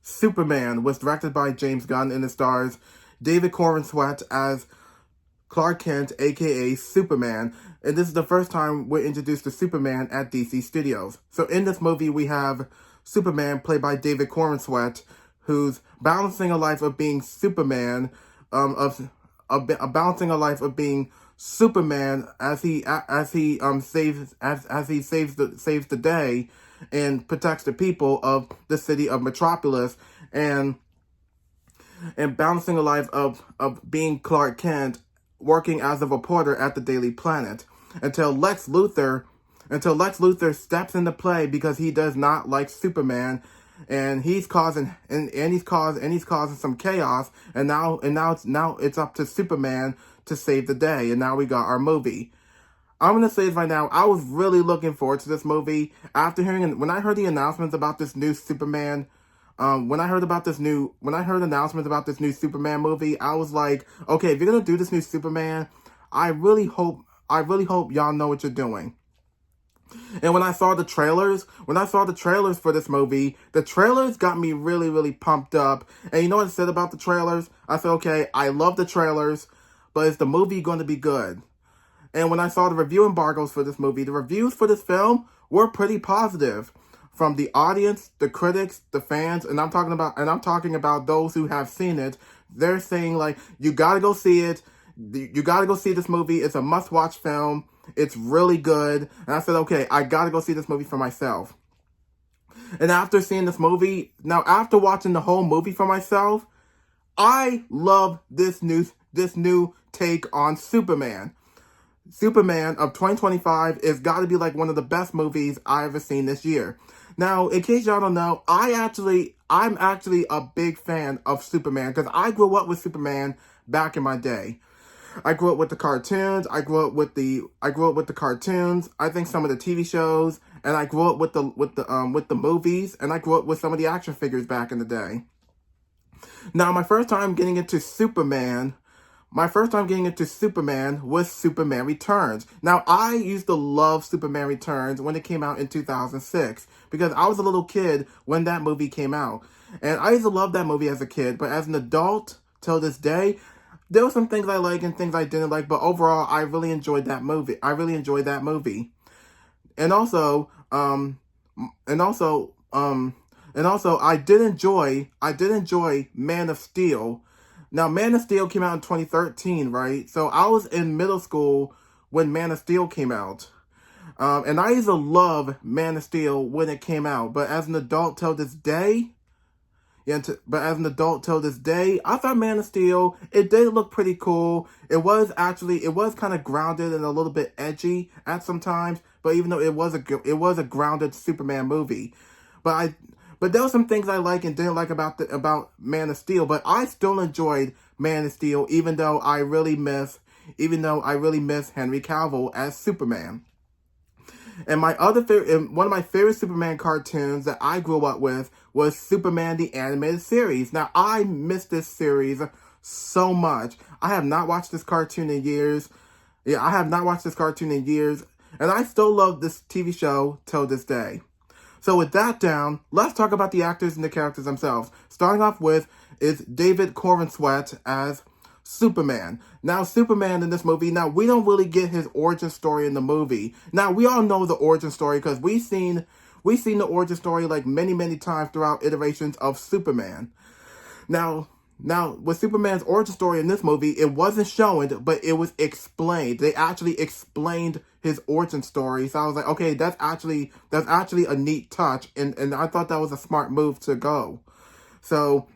Superman was directed by James Gunn and it stars David Corenswet as Clark Kent, aka Superman, and this is the first time we're introduced to Superman at DC Studios. So in this movie, we have Superman, played by David Corenswet, who's balancing a life of being Superman, balancing a life of being Superman as he saves the day and protects the people of the city of Metropolis, and balancing a life of being Clark Kent, working as a reporter at the Daily Planet, until Lex Luthor steps into play because he does not like Superman, and he's causing some chaos, and now it's up to Superman to save the day, and now we got our movie. I'm gonna say it right now, I was really looking forward to this movie after when I heard the announcements about this new Superman. When I heard announcements about this new Superman movie, I was like, okay, if you're gonna do this new Superman, I really hope y'all know what you're doing. And when I saw the trailers for this movie, the trailers got me really, really pumped up. And you know what I said about the trailers? I said, okay, I love the trailers, but is the movie going to be good? And when I saw the review embargoes for this movie, the reviews for this film were pretty positive. From the audience, the critics, the fans, and I'm talking about those who have seen it. They're saying, like, you gotta go see it. You gotta go see this movie. It's a must-watch film. It's really good. And I said, okay, I gotta go see this movie for myself. And after seeing this movie, after watching the whole movie for myself, I love this new take on Superman. Superman of 2025 is gotta be like one of the best movies I've ever seen this year. Now, in case y'all don't know, I'm actually a big fan of Superman because I grew up with Superman back in my day. I grew up with the cartoons. I grew up with the cartoons. I think some of the TV shows, and I grew up with the movies, and I grew up with some of the action figures back in the day. Now, my first time getting into Superman was Superman Returns. Now, I used to love Superman Returns when it came out in 2006 because I was a little kid when that movie came out. And I used to love that movie as a kid, but as an adult, till this day, there were some things I like and things I didn't like, but overall, I really enjoyed that movie. And also, I did enjoy Man of Steel. Now, Man of Steel came out in 2013, right? So I was in middle school when Man of Steel came out. And I used to love Man of Steel when it came out. But as an adult till this day, I thought Man of Steel, it did look pretty cool. It was kind of grounded and a little bit edgy at some times. But even though it was a grounded Superman movie. But there were some things I like and didn't like about Man of Steel, but I still enjoyed Man of Steel, even though I really miss Henry Cavill as Superman. And one of my favorite Superman cartoons that I grew up with was Superman the Animated Series. Now, I miss this series so much. I have not watched this cartoon in years. And I still love this TV show till this day. So with that down, let's talk about the actors and the characters themselves. Starting off with is David Corenswet as Superman. Now, Superman in this movie, we don't really get his origin story in the movie. Now, we all know the origin story because we've seen the origin story like many, many times throughout iterations of Superman. Now, with Superman's origin story in this movie, it wasn't shown, but it was explained. They actually explained his origin story. So I was like, okay, that's actually a neat touch, and I thought that was a smart move to go. So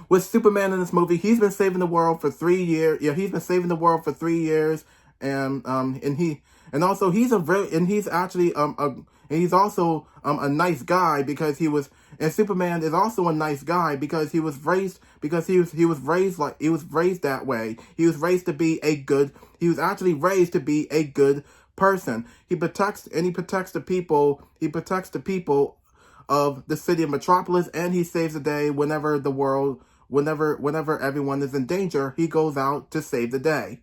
with Superman in this movie, he's been saving the world for 3 years. Yeah, he's been saving the world for 3 years, and he's also a nice guy because he was. And Superman is also a nice guy because he was raised that way. He was raised to be a good person. He protects the people of the city of Metropolis, and he saves the day whenever everyone is in danger. He goes out to save the day.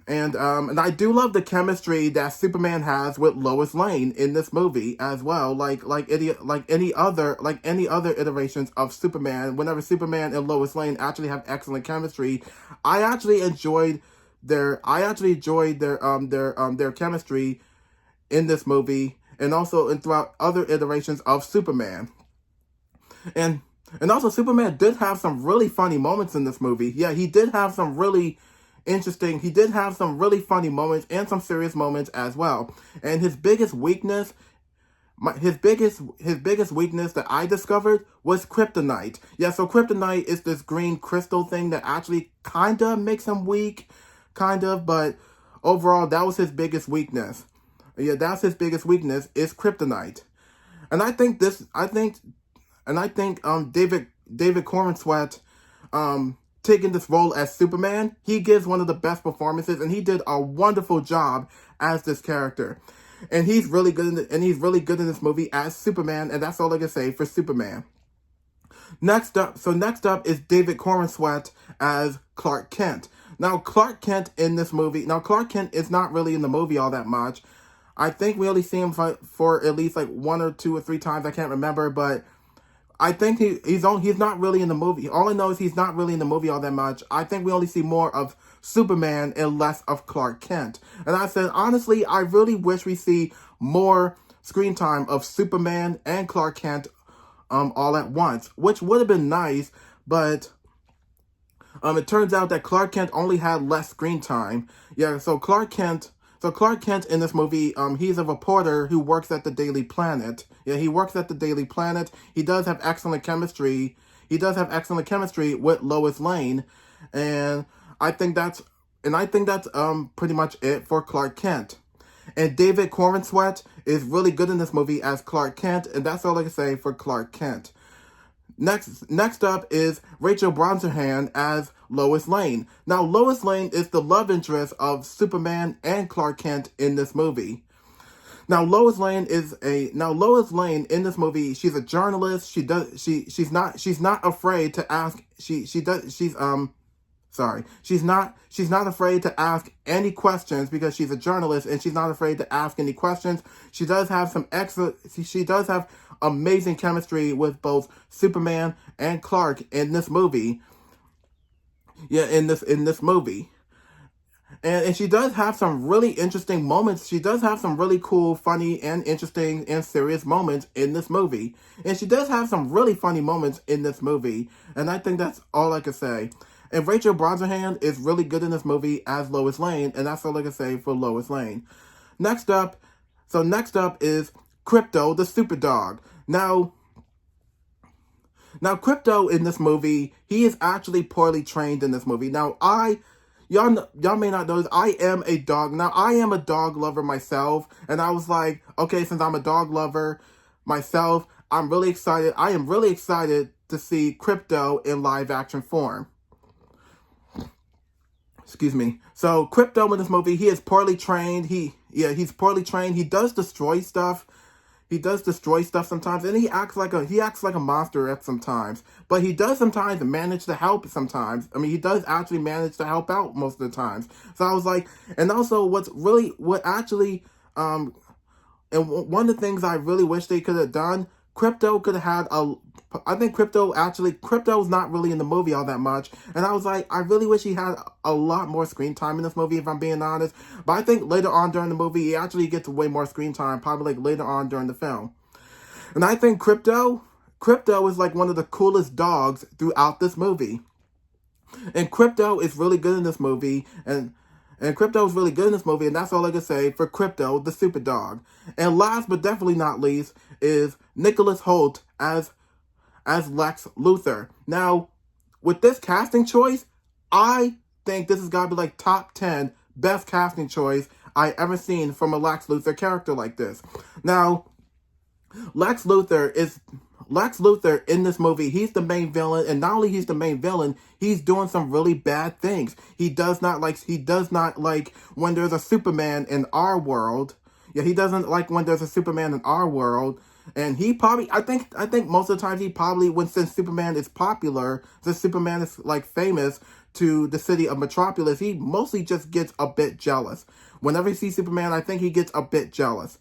And I do love the chemistry that Superman has with Lois Lane in this movie as well. Like any other iterations of Superman. Whenever Superman and Lois Lane actually have excellent chemistry, I actually enjoyed their chemistry in this movie, and also throughout other iterations of Superman. And also Superman did have some really funny moments in this movie. Yeah, he did have some really funny moments and some serious moments as well. And his biggest weakness that I discovered was kryptonite. Yeah, so kryptonite is this green crystal thing that actually kind of makes him weak, but overall that was his biggest weakness. Yeah, that's his biggest weakness is kryptonite. And I think David Corenswet taking this role as Superman, he gives one of the best performances, and he did a wonderful job as this character. And he's really good in this movie as Superman, and that's all I can say for Superman. Next up is David Corenswet as Clark Kent. Now, Clark Kent is not really in the movie all that much. I think we only see him for at least like 1 or 2 or 3 times. I can't remember, but I think he's not really in the movie. All I know is he's not really in the movie all that much. I think we only see more of Superman and less of Clark Kent. And I said, honestly, I really wish we see more screen time of Superman and Clark Kent all at once, which would have been nice, but it turns out that Clark Kent only had less screen time. Yeah, so Clark Kent in this movie, he's a reporter who works at the Daily Planet. Yeah, he works at the Daily Planet. He does have excellent chemistry. With Lois Lane, and I think that's pretty much it for Clark Kent. And David Corenswet is really good in this movie as Clark Kent, and that's all I can say for Clark Kent. Next up is Rachel Brosnahan as Lois Lane. Now, Lois Lane is the love interest of Superman and Clark Kent in this movie. Now, Lois Lane in this movie, she's a journalist. She's not afraid to ask. She's not afraid to ask any questions because she's a journalist, and she's not afraid to ask any questions. She does have amazing chemistry with both Superman and Clark in this movie. Yeah, in this movie. And she does have some really interesting moments. She does have some really cool, funny, and interesting and serious moments in this movie. And she does have some really funny moments in this movie. And I think that's all I can say. And Rachel Brosnahan is really good in this movie as Lois Lane. And that's all I can say for Lois Lane. Next up is Crypto, the super dog. Now, Crypto in this movie, he is actually poorly trained in this movie. Now, y'all may not know this, I am a dog lover myself, and I was like, okay, since I'm a dog lover myself, I am really excited to see Crypto in live action form. Excuse me. So, Crypto in this movie, he is poorly trained. He's poorly trained. He does destroy stuff. Sometimes, and he acts like a monster at sometimes. But he does sometimes manage to help sometimes. I mean, he does actually manage to help out most of the times. So I was like, and also and one of the things I really wish they could have done, Crypto could have had I think Crypto's not really in the movie all that much. And I was like, I really wish he had a lot more screen time in this movie, if I'm being honest. But I think later on during the movie, he actually gets way more screen time, probably like later on during the film. And I think Crypto is like one of the coolest dogs throughout this movie. And Crypto is really good in this movie. And Crypto is really good in this movie, and that's all I can say for Crypto, the super dog. And last but definitely not least is Nicholas Hoult as Lex Luthor. Now, with this casting choice, I think this has got to be like top 10 best casting choice I ever seen from a Lex Luthor character like this. Now, Lex Luthor in this movie, he's the main villain, and not only he's the main villain, he's doing some really bad things. He does not like when there's a Superman in our world. Yeah, he doesn't like when there's a Superman in our world. And he probably, I think most of the time he probably, since Superman is popular, since Superman is like famous, to the city of Metropolis, he mostly just gets a bit jealous. Whenever he sees Superman, I think he gets a bit jealous.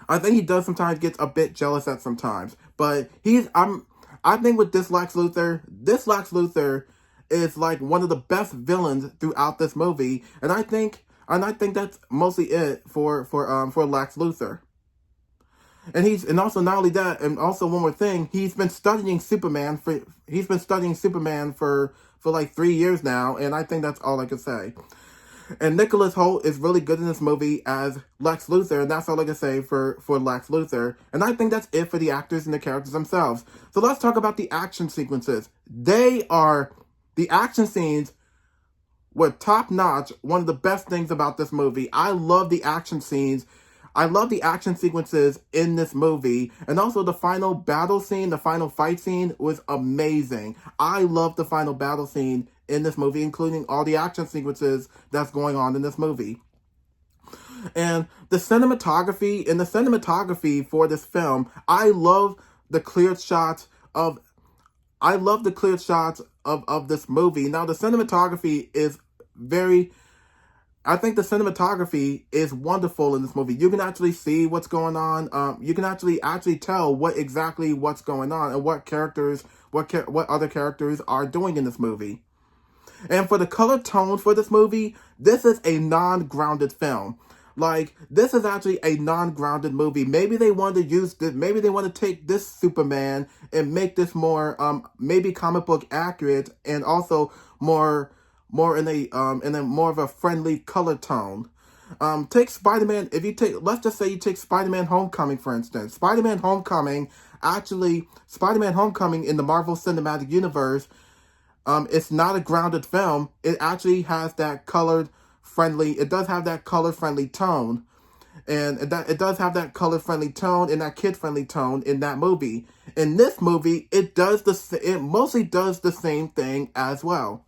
I think he does sometimes get a bit jealous at sometimes. But I think with this Lex Luthor is like one of the best villains throughout this movie, and I think that's mostly it for Lex Luthor. And also not only that, and also one more thing, he's been studying Superman for like 3 years now, and I think that's all I can say. And Nicholas Hoult is really good in this movie as Lex Luthor, and that's all I can say for Lex Luthor. And I think that's it for the actors and the characters themselves. So let's talk about the action sequences. The action scenes were top-notch, one of the best things about this movie. I love the action scenes. I love the action sequences in this movie. And also the final battle scene, the final fight scene was amazing. I love the final battle scene in this movie, including all the action sequences that's going on in this movie. And the cinematography for this film, I love the cleared shots of this movie. Now, the cinematography is I think the cinematography is wonderful in this movie. You can actually see what's going on. You can actually tell what's going on and what other characters are doing in this movie. And for the color tones for this movie, this is a non-grounded film. Like, this is actually a non-grounded movie. Maybe they wanted to take this Superman and make this more, maybe comic book accurate, and also more in a more of a friendly color tone. Take Spider-Man, let's just say you take Spider-Man Homecoming, for instance. Spider-Man Homecoming in the Marvel Cinematic Universe, it's not a grounded film. It actually has that it does have that color-friendly tone. And it does have that color-friendly tone and that kid-friendly tone in that movie. In this movie, it mostly does the same thing as well.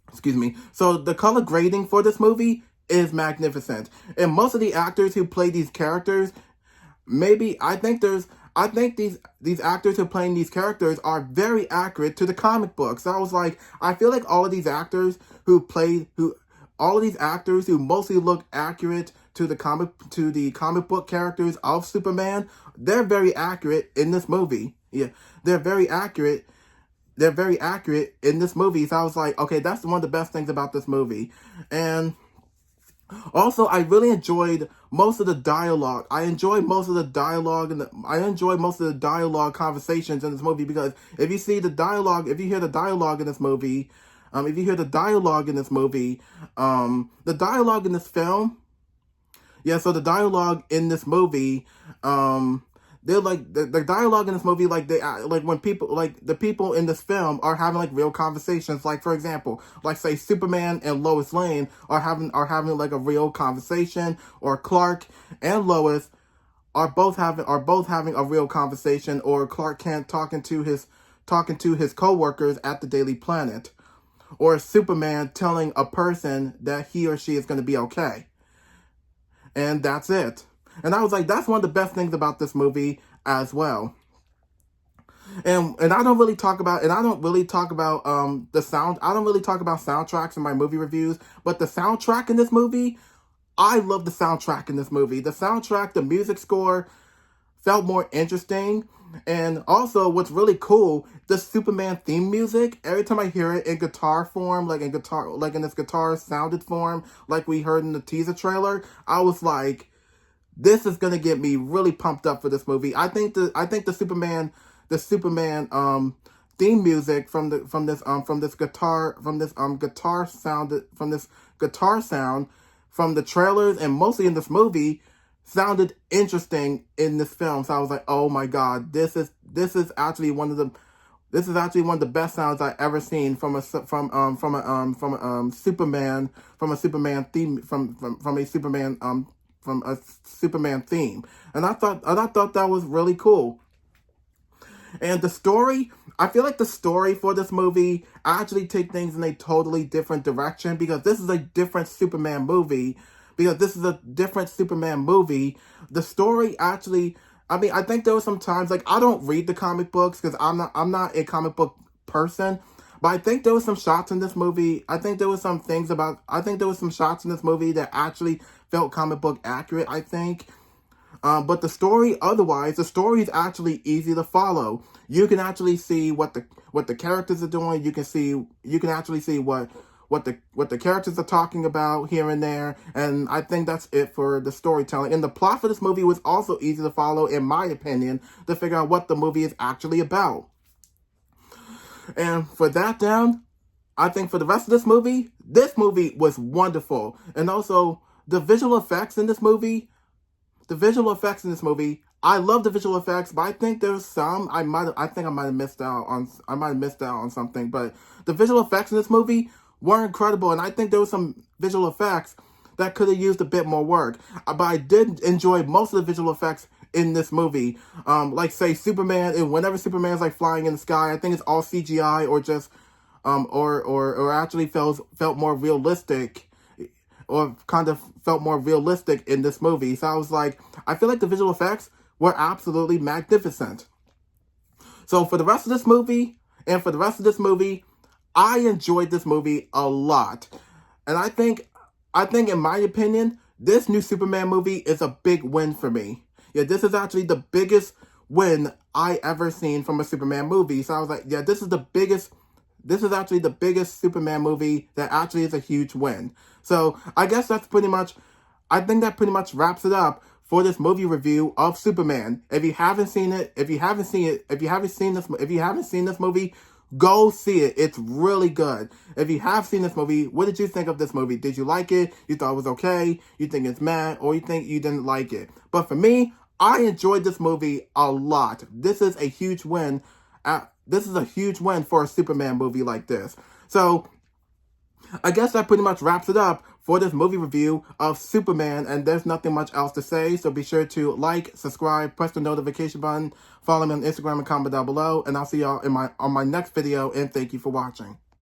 Excuse me. So the color grading for this movie is magnificent. And most of the actors who play these characters, I think these actors who are playing these characters are very accurate to the comic books. So I feel like all of these actors who mostly look accurate to the comic book characters of Superman, they're very accurate in this movie. Yeah, they're very accurate in this movie. So I was like, okay, that's one of the best things about this movie. And also, I really enjoyed most of the dialogue. I enjoyed most of the dialogue conversations in this movie, because if you hear the dialogue in this movie, the dialogue in this film, yeah, so the dialogue in this movie, they're like the dialogue in this movie, like when the people in this film are having like real conversations. Like, for example, like say Superman and Lois Lane are having like a real conversation, or Clark and Lois are both having a real conversation, or Clark Kent talking to his coworkers at the Daily Planet, or Superman telling a person that he or she is going to be okay. And that's it. And I was like, that's one of the best things about this movie as well. And I don't really talk about the sound. I don't really talk about soundtracks in my movie reviews, but the soundtrack in this movie, I love the soundtrack in this movie. The soundtrack, the music score felt more interesting. And also, what's really cool, the Superman theme music, every time I hear it in guitar form, like in this guitar sounded form, like we heard in the teaser trailer, I was like, this is gonna get me really pumped up for this movie. I think the Superman theme music from this guitar sound from the trailers and mostly in this movie sounded interesting in this film. So I was like, oh my god, this is actually one of the best sounds I've ever seen from a Superman theme. And I thought that was really cool. And the story, I feel like the story for this movie actually take things in a totally different direction, because this is a different Superman movie. The story actually, I mean, I think there were some times, like, I don't read the comic books because I'm not a comic book person. But I think there was some shots in this movie. I think there was some shots in this movie that actually felt comic book accurate, I think. But the story is actually easy to follow. You can actually see what the characters are doing. You can actually see what the characters are talking about here and there. And I think that's it for the storytelling. And the plot for this movie was also easy to follow, in my opinion, to figure out what the movie is actually about. And for that down, I think for the rest of this movie was wonderful. And also, the visual effects in this movie, I love the visual effects, but I think there's some I might have missed out on something. But the visual effects in this movie were incredible, and I think there was some visual effects that could have used a bit more work. But I did enjoy most of the visual effects in this movie. Like say Superman, and whenever Superman's like flying in the sky, I think it's all CGI or just or actually felt more realistic, or kind of felt more realistic in this movie. So I was like, I feel like the visual effects were absolutely magnificent. So for the rest of this movie, I enjoyed this movie a lot. And I think in my opinion, this new Superman movie is a big win for me. Yeah, this is actually the biggest win I ever seen from a Superman movie. So I was like, yeah, this is actually the biggest Superman movie that actually is a huge win. So I guess I think that pretty much wraps it up for this movie review of Superman. If you haven't seen this movie, go see it. It's really good. If you have seen this movie, what did you think of this movie? Did you like it? You thought it was okay? You think it's meh? Or you think you didn't like it? But for me, I enjoyed this movie a lot. This is a huge win. For a Superman movie like this. So I guess that pretty much wraps it up for this movie review of Superman, and there's nothing much else to say, so be sure to like, subscribe, press the notification button, follow me on Instagram and comment down below, and I'll see y'all on my next video, and thank you for watching.